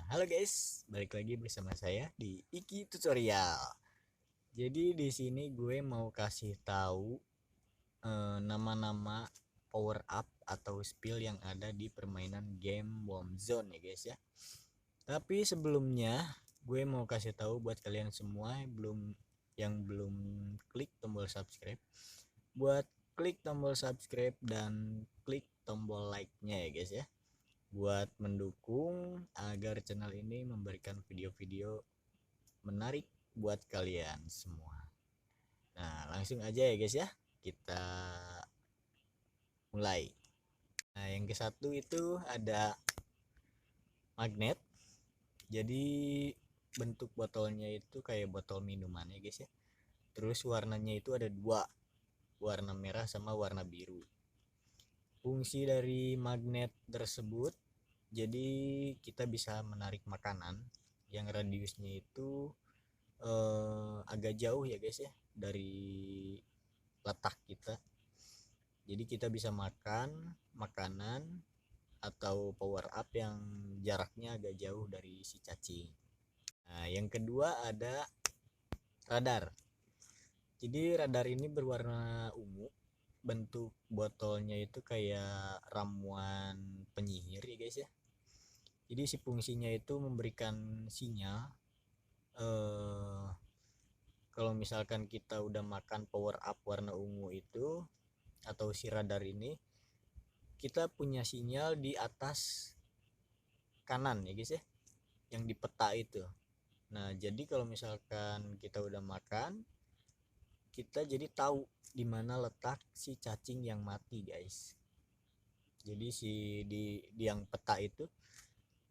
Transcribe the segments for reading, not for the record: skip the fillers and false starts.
Halo guys, balik lagi bersama saya di Iki Tutorial. Jadi di sini gue mau kasih tahu nama-nama power up atau skill yang ada di permainan game Warm Zone ya guys ya. Tapi sebelumnya gue mau kasih tahu buat kalian semua yang belum klik tombol subscribe, buat klik tombol subscribe dan klik tombol like-nya ya guys ya, buat mendukung agar channel ini memberikan video-video menarik buat kalian semua. Nah, langsung aja ya guys ya, kita mulai. Nah, yang ke satu itu ada magnet. Jadi bentuk botolnya itu kayak botol minuman ya guys ya. Terus warnanya itu ada dua, warna merah sama warna biru. Fungsi dari magnet tersebut, jadi kita bisa menarik makanan yang radiusnya itu agak jauh ya guys ya dari letak kita. Jadi kita bisa makan makanan atau power up yang jaraknya agak jauh dari si cacing. Nah, yang kedua ada radar. Jadi radar ini berwarna ungu. Bentuk botolnya itu kayak ramuan penyihir ya guys ya. Jadi si fungsinya itu memberikan sinyal eh, kalau misalkan kita udah makan power up warna ungu itu atau si radar ini, kita punya sinyal di atas kanan ya guys ya, yang di peta itu. Nah, jadi kalau misalkan kita udah makan, kita jadi tahu di mana letak si cacing yang mati guys. Jadi di yang peta itu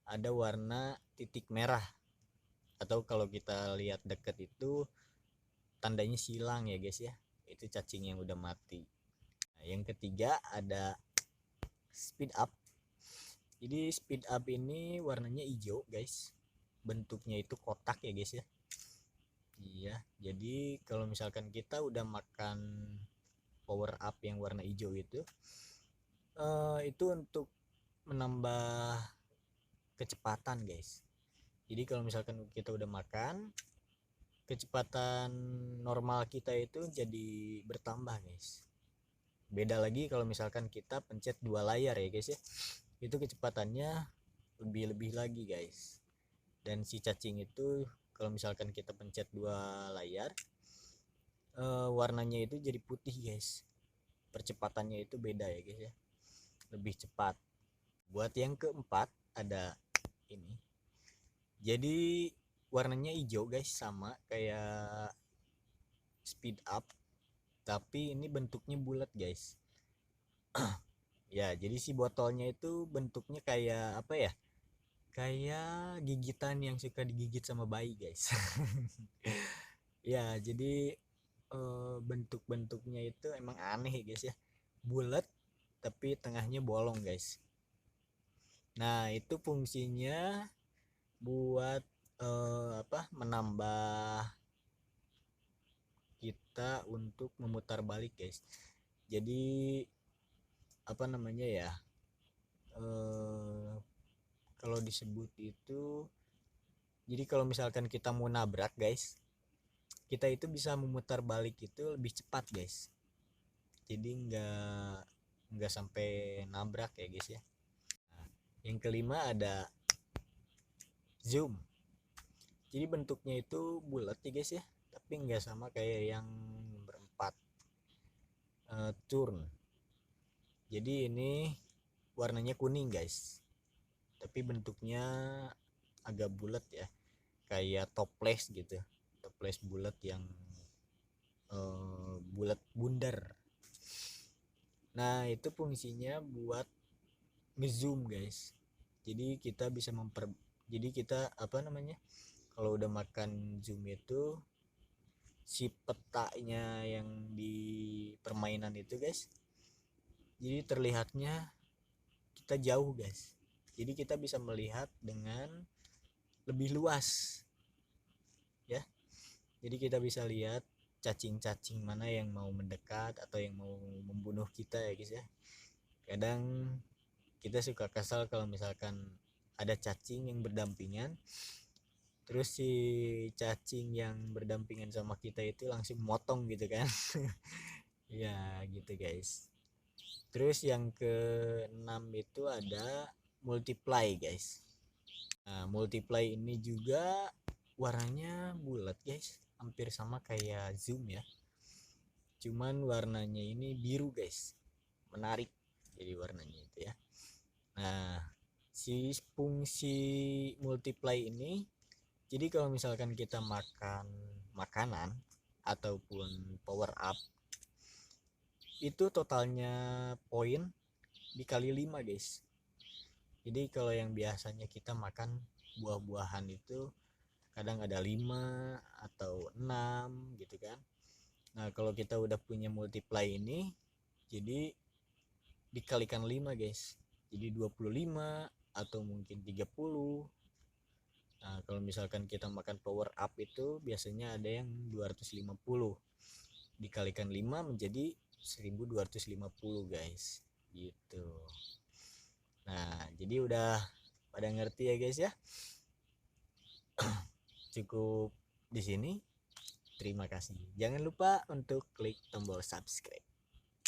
ada warna titik merah, atau kalau kita lihat deket itu tandanya silang ya guys ya, itu cacing yang udah mati. Nah, yang ketiga ada speed up. Jadi speed up ini warnanya hijau guys, bentuknya itu kotak ya guys ya. Iya, jadi kalau misalkan kita udah makan power up yang warna hijau itu untuk menambah kecepatan guys. Jadi kalau misalkan kita udah makan, kecepatan normal kita itu jadi bertambah guys. Beda lagi kalau misalkan kita pencet dua layar ya guys ya, itu kecepatannya lebih lagi guys. Dan si cacing itu kalau misalkan kita pencet dua layar, warnanya itu jadi putih guys. Percepatannya itu beda ya guys ya, lebih cepat. Buat yang keempat ada ini. Jadi warnanya hijau guys, sama kayak speed up, tapi ini bentuknya bulat guys. Ya, jadi si botolnya itu bentuknya kayak apa ya, kayak gigitan yang suka digigit sama bayi guys. Ya, jadi bentuk-bentuknya itu emang aneh ya guys ya, bulat tapi tengahnya bolong guys. Nah, itu fungsinya buat menambah kita untuk memutar balik guys. Jadi apa namanya ya, eh, kalau disebut itu, jadi kalau misalkan kita mau nabrak guys, kita itu bisa memutar balik itu lebih cepat guys. Jadi nggak sampai nabrak ya guys ya. Nah, yang kelima ada zoom. Jadi bentuknya itu bulat ya guys ya, tapi nggak sama kayak yang berempat. Turn. Jadi ini warnanya kuning guys, tapi bentuknya agak bulat ya, kayak toples gitu, toples bulat yang bulat bundar. Nah, itu fungsinya buat ngezoom guys. Jadi kita bisa jadi kita apa namanya, kalau udah makan zoom itu, si petanya yang di permainan itu guys, jadi terlihatnya kita jauh guys. Jadi kita bisa melihat dengan lebih luas ya. Jadi kita bisa lihat cacing-cacing mana yang mau mendekat atau yang mau membunuh kita ya guys ya. Kadang kita suka kesal kalau misalkan ada cacing yang berdampingan, terus si cacing yang berdampingan sama kita itu langsung motong gitu kan. Ya gitu guys. Terus yang keenam itu ada multiply guys. Nah, multiply ini juga warnanya bulat guys, hampir sama kayak zoom ya, cuman warnanya ini biru guys, menarik jadi warnanya itu ya. Nah, si fungsi multiply ini, jadi kalau misalkan kita makan makanan ataupun power up, itu totalnya poin dikali 5 guys. Jadi kalau yang biasanya kita makan buah-buahan itu kadang ada 5 atau 6 gitu kan. Nah kalau kita udah punya multiply ini, jadi dikalikan 5 guys, jadi 25 atau mungkin 30. Nah kalau misalkan kita makan power up itu biasanya ada yang 250, dikalikan 5 menjadi 1250 guys gitu. Nah jadi udah pada ngerti ya guys ya. Cukup di sini. Terima kasih. Jangan lupa untuk klik tombol subscribe.